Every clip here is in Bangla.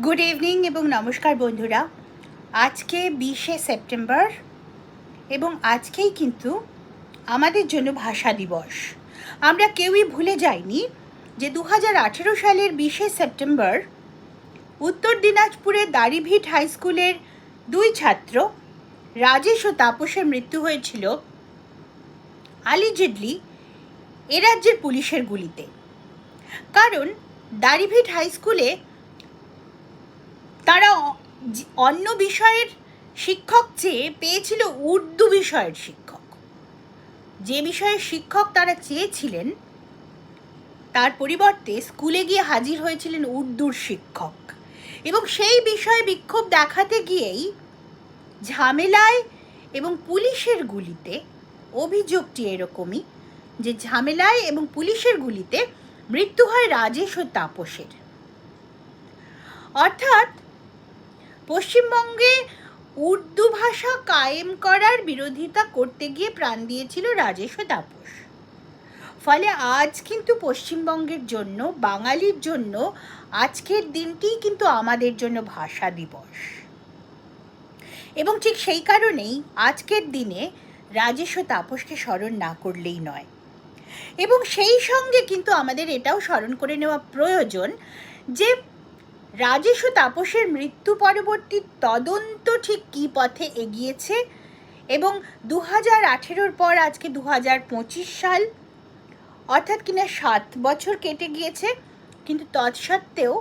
গুড ইভিনিং এবং নমস্কার বন্ধুরা। আজকে 20শে সেপ্টেম্বর এবং আজকেই কিন্তু আমাদের জন্য ভাষা দিবস। আমরা কেউই ভুলে যাইনি যে 2018 সালের 20শে সেপ্টেম্বর উত্তর দিনাজপুরের দাড়িভিট হাই স্কুলের দুই ছাত্র রাজেশ ও তাপসের মৃত্যু হয়েছিল আলিজেডলি এ রাজ্যের পুলিশের গুলিতে। কারণ দাড়িভিট হাই স্কুলে তারা অন্য বিষয়ের শিক্ষক চেয়ে পেয়েছিল উর্দু বিষয়ের শিক্ষক। যে বিষয়ের শিক্ষক তারা চেয়েছিলেন তার পরিবর্তে স্কুলে গিয়ে হাজির হয়েছিলেন উর্দুর শিক্ষক, এবং সেই বিষয়ে বিক্ষোভ দেখাতে গিয়েই ঝামেলায় এবং পুলিশের গুলিতে, অভিযোগটি এরকমই যে ঝামেলায় এবং পুলিশের গুলিতে মৃত্যু হয় রাজেশ ও তাপসের। অর্থাৎ পশ্চিমবঙ্গে উর্দু ভাষা কায়েম করার বিরোধিতা করতে গিয়ে প্রাণ দিয়েছিল রাজেশ ও তাপস। ফলে আজ কিন্তু পশ্চিমবঙ্গের জন্য, বাঙালির জন্য আজকের দিনটি কিন্তু আমাদের জন্য ভাষা দিবস। এবং ঠিক সেই কারণেই আজকের দিনে রাজেশ ও তাপসকে স্মরণ না করলেই নয়। এবং সেই সঙ্গে কিন্তু আমাদের এটাও স্মরণ করে নেওয়া প্রয়োজন যে রাজেশ ও তাপসের মৃত্যু পরবর্তী তদন্ত ঠিক কী পথে এগিয়েছে, এবং 2018 পর আজকে 2025 সাল, অর্থাৎ কিনা 7 বছর কেটে গিয়েছে, কিন্তু তৎসত্ত্বেও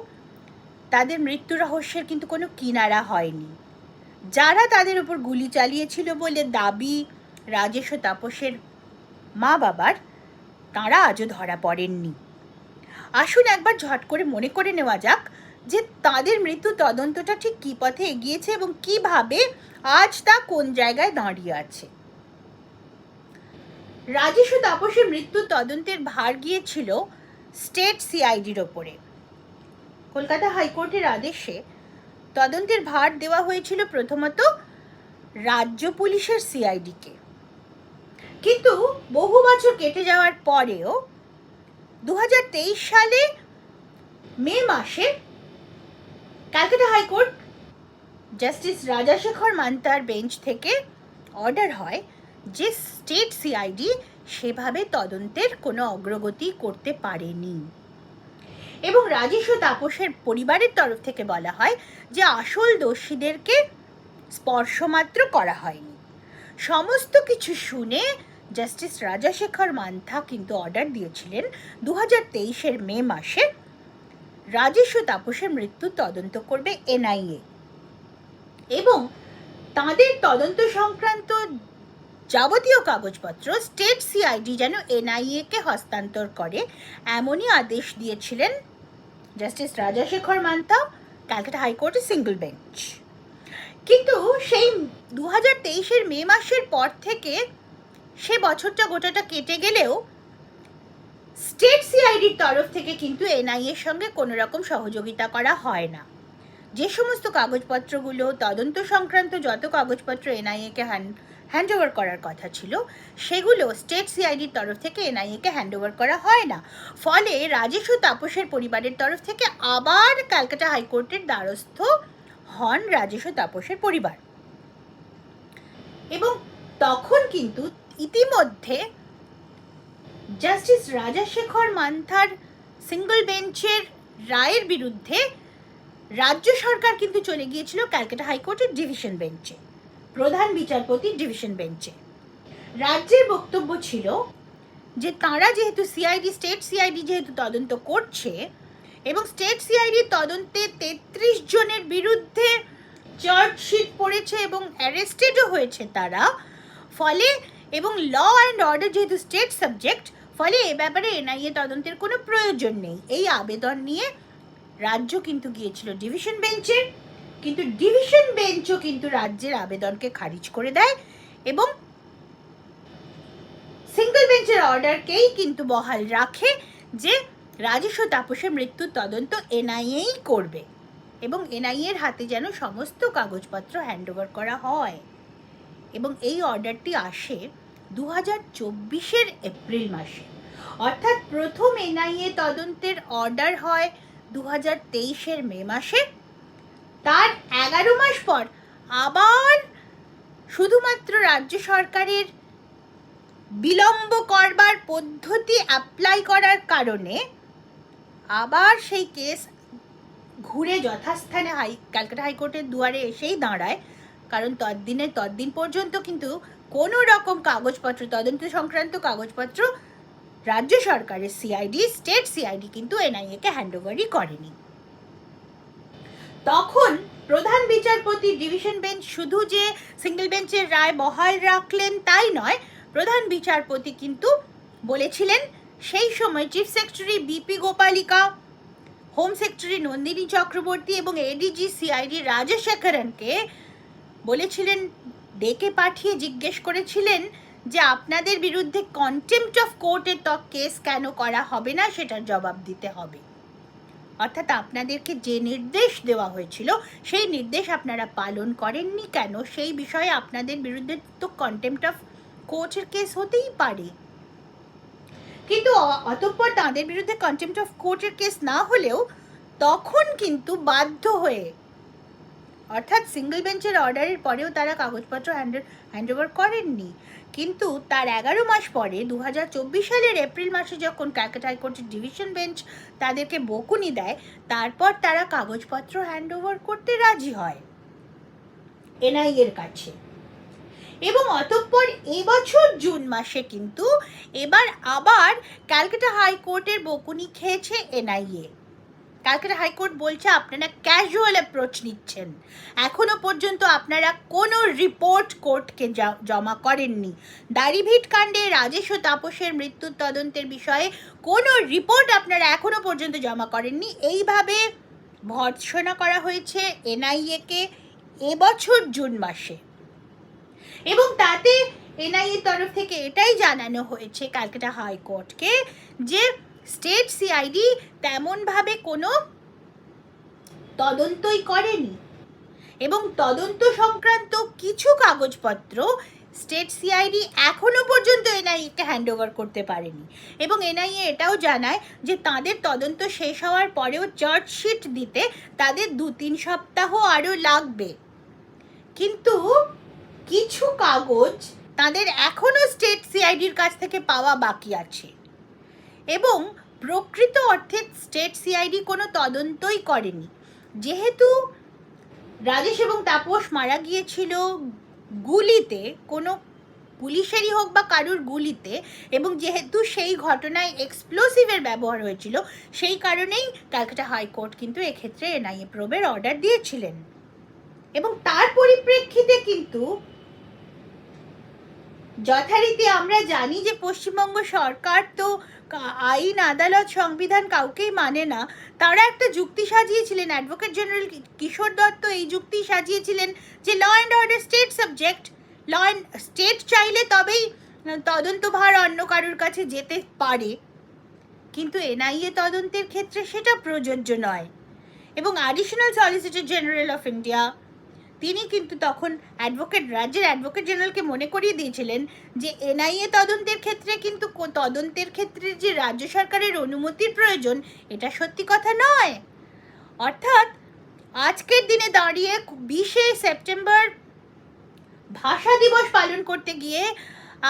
তাদের মৃত্যু রহস্যের কিন্তু কোনো কিনারা হয়নি। যারা তাদের উপর গুলি চালিয়েছিল বলে দাবি রাজেশ ও তাপসের মা বাবার, তাঁরা আজও ধরা পড়েননি। আসুন একবার ঝট করে মনে করে নেওয়া যাক যে তাদের মৃত্যু তদন্তটা ঠিক কী পথে এগিয়েছে এবং কিভাবে আজ তা কোন জায়গায় দাঁড়িয়ে আছে। রাজেশ ও তাপসের মৃত্যু তদন্তের ভার গিয়েছিল স্টেট সিআইডির ওপরে। কলকাতা হাইকোর্টের আদেশে তদন্তের ভার দেওয়া হয়েছিল প্রথমত রাজ্য পুলিশের সিআইডিকে। কিন্তু বহু বছর কেটে যাওয়ার পরেও 2023 সালে মে মাসে ক্যালকাটা হাইকোর্ট জাস্টিস রাজাশেখর মান্তার বেঞ্চ থেকে অর্ডার হয় যে স্টেট সিআইডি সেভাবে তদন্তের কোনো অগ্রগতি করতে পারেনি, এবং রাজেশ ও তাপসের পরিবারের তরফ থেকে বলা হয় যে আসল দোষীদেরকে স্পর্শমাত্র করা হয়নি। সমস্ত কিছু শুনে জাস্টিস রাজাশেখর মান্থা কিন্তু অর্ডার দিয়েছিলেন 2023 মে মাসে রাজেশ ও তাপসের মৃত্যু তদন্ত করবে এনআইএ, এবং তাদের তদন্ত সংক্রান্ত যাবতীয় কাগজপত্র স্টেট সিআইডি যেন এনআইএকে হস্তান্তর করে, এমনই আদেশ দিয়েছিলেন জাস্টিস রাজাশেখর মান্থা, ক্যালকাটা হাইকোর্টের সিঙ্গল বেঞ্চ। কিন্তু সেই 2023 মে মাসের পর থেকে সে বছরটা গোটাটা কেটে গেলেও স্টেট সিআইডির তরফ থেকে কিন্তু এনআইএর সঙ্গে কোনো রকম সহযোগিতা করা হয় না। যে সমস্ত কাগজপত্রগুলো, তদন্ত সংক্রান্ত যত কাগজপত্র এনআইএকে হ্যান্ড ওভার করার কথা ছিল, সেগুলো স্টেট সিআইডির তরফ থেকে এনআইএকে হ্যান্ড ওভার করা হয় না। ফলে রাজেশ ও তাপসের পরিবারের তরফ থেকে আবার ক্যালকাটা হাইকোর্টের দ্বারস্থ হন রাজেশ ও তাপসের পরিবার। এবং তখন কিন্তু ইতিমধ্যে জাস্টিস রাজাশেখর মান্থার সিঙ্গল বেঞ্চের রায়ের বিরুদ্ধে রাজ্য সরকার কিন্তু চলে গিয়েছিল ক্যালকাটা হাইকোর্টের ডিভিশন বেঞ্চে, প্রধান বিচারপতির ডিভিশন বেঞ্চে। রাজ্যের বক্তব্য ছিল যে তারা যেহেতু সিআইডি, স্টেট সিআইডি যেহেতু তদন্ত করছে এবং স্টেট সিআইডির তদন্তে 33 জনের বিরুদ্ধে চার্জশিট পড়েছে এবং অ্যারেস্টেডও হয়েছে তারা, ফলে এবং ল অ্যান্ড অর্ডার যেহেতু স্টেট সাবজেক্ট, ফলে এ ব্যাপারে এনআইএ তদন্তের কোনো প্রয়োজন নেই। এই আবেদন নিয়ে রাজ্য কিন্তু গিয়েছিল ডিভিশন বেঞ্চে, কিন্তু ডিভিশন বেঞ্চও কিন্তু রাজ্যের আবেদনকে খারিজ করে দেয় এবং সিঙ্গল বেঞ্চের অর্ডারকেই কিন্তু বহাল রাখে যে রাজেশ ও তাপসের মৃত্যুর তদন্ত এনআইএই করবে এবং এনআইএর হাতে যেন সমস্ত কাগজপত্র হ্যান্ডওভার করা হয়। এবং এই অর্ডারটি আসে 2024 এপ্রিল মাসে, অর্থাৎ প্রথম এনআইএ তদন্তের অর্ডার হয় 2023 মে মাসে, তার 11 মাস পর আবার শুধুমাত্র রাজ্য সরকারের বিলম্ব করবার পদ্ধতি অ্যাপ্লাই করার কারণে আবার সেই কেস ঘুরে যথাস্থানে ক্যালকাটা হাইকোর্টের দুয়ারে এসেই দাঁড়ায়। কারণ ততদিন পর্যন্ত কিন্তু কোনো রকম কাগজপত্র, তদন্ত সংক্রান্ত কাগজপত্র রাজ্য সরকারের সিআইডি, স্টেট সিআইডি কিন্তু এনআইএকে হ্যান্ডওভারই করেনি। তখন প্রধান বিচারপতি ডিভিশন বেঞ্চ শুধু যে সিঙ্গেল বেঞ্চের রায় বহাল রাখলেন তাই নয়, প্রধান বিচারপতি কিন্তু বলেছিলেন সেই সময় chief secretary BP গোপালিকা, home secretary Nandini Chakraborty এবং এডিজি সিআইডি রাজশেখরনকে বলেছিলেন, ডেকে পাঠিয়ে জিজ্ঞেস করেছিলেন যে আপনাদের বিরুদ্ধে কন্টেম্পট অফ কোর্টের কেস কেন করা হবে না, সেটার জবাব দিতে হবে। অর্থাৎ আপনাদেরকে যে নির্দেশ দেওয়া হয়েছিল সেই নির্দেশ আপনারা পালন করেননি কেন, সেই বিষয়ে আপনাদের বিরুদ্ধে তো কন্টেম্পট অফ কোর্টের কেস হতেই পারে। কিন্তু অতঃপর তাদের বিরুদ্ধে কন্টেম্পট অফ কোর্টের কেস না হলেও তখন কিন্তু বাধ্য হয়ে, অর্থাৎ সিঙ্গেল বেঞ্চের অর্ডারের পরেও তারা কাগজপত্র হ্যান্ডওভার করেননি, কিন্তু তার 11 মাস পরে 2024 সালের এপ্রিল মাসে যখন ক্যালকাটা হাইকোর্টের ডিভিশন বেঞ্চ তাদেরকে বকুনি দেয়, তারপর তারা কাগজপত্র হ্যান্ডওভার করতে রাজি হয় এনআইএর কাছে। এবং অতঃপর এবছর জুন মাসে কিন্তু এবার আবার ক্যালকাটা হাইকোর্টের বকুনি খেয়েছে এনআইএ। ক্যালকাটা হাইকোর্ট বলছে আপনারা ক্যাজুয়াল অ্যাপ্রোচ নিচ্ছেন, এখনো পর্যন্ত আপনারা কোনো রিপোর্ট কোর্টকে জমা করেননি। দাড়িভিট কাণ্ডে রাজেশ ও তাপসের মৃত্যুর তদন্তের বিষয়ে কোনো রিপোর্ট আপনারা এখনো পর্যন্ত জমা করেননি, এইভাবে ভর্ৎসনা করা হয়েছে এনআইএকে এবছর জুন মাসে। এবং তাতে এনআইএর তরফ থেকে এটাই জানানো হয়েছে ক্যালকাটা হাইকোর্টকে যে স্টেট সিআইডি তেমনভাবে কোনো তদন্তই করেনি এবং তদন্ত সংক্রান্ত কিছু কাগজপত্র স্টেট সিআইডি এখনো পর্যন্ত এনআইএকে হ্যান্ডওভার করতে পারেনি। এবং এনআইএ এটাও জানায় যে তাদের তদন্ত শেষ হওয়ার পরেও চার্জশিট দিতে তাদের 2-3 সপ্তাহ আরও লাগবে, কিন্তু কিছু কাগজ তাদের এখনো স্টেট সিআইডির কাছ থেকে পাওয়া বাকি আছে। এবং প্রকৃত অর্থে স্টেট সিআইডি কোনো তদন্তই করেনি, যেহেতু রাজেশ এবং তাপস মারা গিয়েছিল গুলিতে, কোনো পুলিশেরই হোক বা কারুর গুলিতে, এবং যেহেতু সেই ঘটনায় এক্সপ্লোসিভের ব্যবহার হয়েছিল, সেই কারণেই ক্যালকাটা হাইকোর্ট কিন্তু এক্ষেত্রে এনআইএ প্রবের অর্ডার দিয়েছিলেন। এবং তার পরিপ্রেক্ষিতে কিন্তু যথারীতি আমরা জানি যে পশ্চিমবঙ্গ সরকার তো আইন, আদালত, সংবিধান কাউকেই মানে না। তারা একটা যুক্তি সাজিয়েছিলেন, অ্যাডভোকেট জেনারেল কিশোর দত্ত এই যুক্তি সাজিয়েছিলেন যে law and order state subject, law and state চাইলে তবেই তদন্তভার অন্য কারোর কাছে যেতে পারে, কিন্তু এনআইএ তদন্তের ক্ষেত্রে সেটা প্রযোজ্য নয়। এবং additional solicitor general of India তিনি কিন্তু তখন রাজ্যের অ্যাডভোকেট জেনারেলকে মনে করিয়ে দিয়েছিলেন যে এনআইএ তদন্তের ক্ষেত্রে কিন্তু তদন্তের ক্ষেত্রে যে রাজ্য সরকারের অনুমতির প্রয়োজন এটা সত্যি কথা নয়। অর্থাৎ আজকের দিনে দাঁড়িয়ে 20শে সেপ্টেম্বর ভাষা দিবস পালন করতে গিয়ে,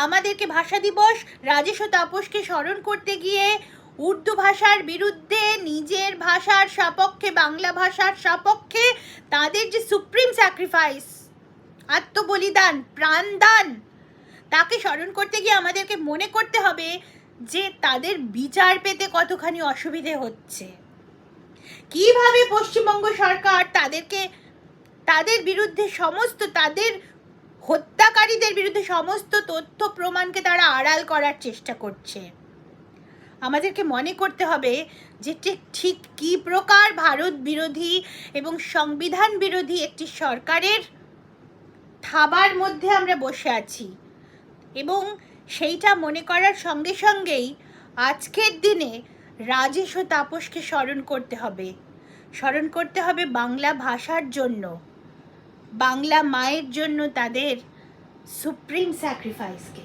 আমাদেরকে ভাষা দিবস রাজেশ ও তাপসকে স্মরণ করতে গিয়ে উর্দু ভাষার বিরুদ্ধে, নিজের ভাষার সপক্ষে, বাংলা ভাষার সপক্ষে তাদের যে সুপ্রিম স্যাক্রিফাইস, আত্মবলিদান, প্রাণদান, তাকে স্মরণ করতে গিয়ে আমাদেরকে মনে করতে হবে যে তাদের বিচার পেতে কতখানি অসুবিধে হচ্ছে, কিভাবে পশ্চিমবঙ্গ সরকার তাদের বিরুদ্ধে সমস্ত, তাদের হত্যাকারীদের বিরুদ্ধে সমস্ত তথ্য প্রমাণকে তারা আড়াল করার চেষ্টা করছে। আমাদেরকে মনে করতে হবে যে ঠিক কী প্রকার ভারত বিরোধী এবং সংবিধান বিরোধী একটি সরকারের থাবার মধ্যে আমরা বসে আছি। এবং সেইটা মনে করার সঙ্গে সঙ্গেই আজকের দিনে রাজেশ ও তাপসকে স্মরণ করতে হবে বাংলা ভাষার জন্য, বাংলা মায়ের জন্য তাদের সুপ্রিম স্যাক্রিফাইসকে।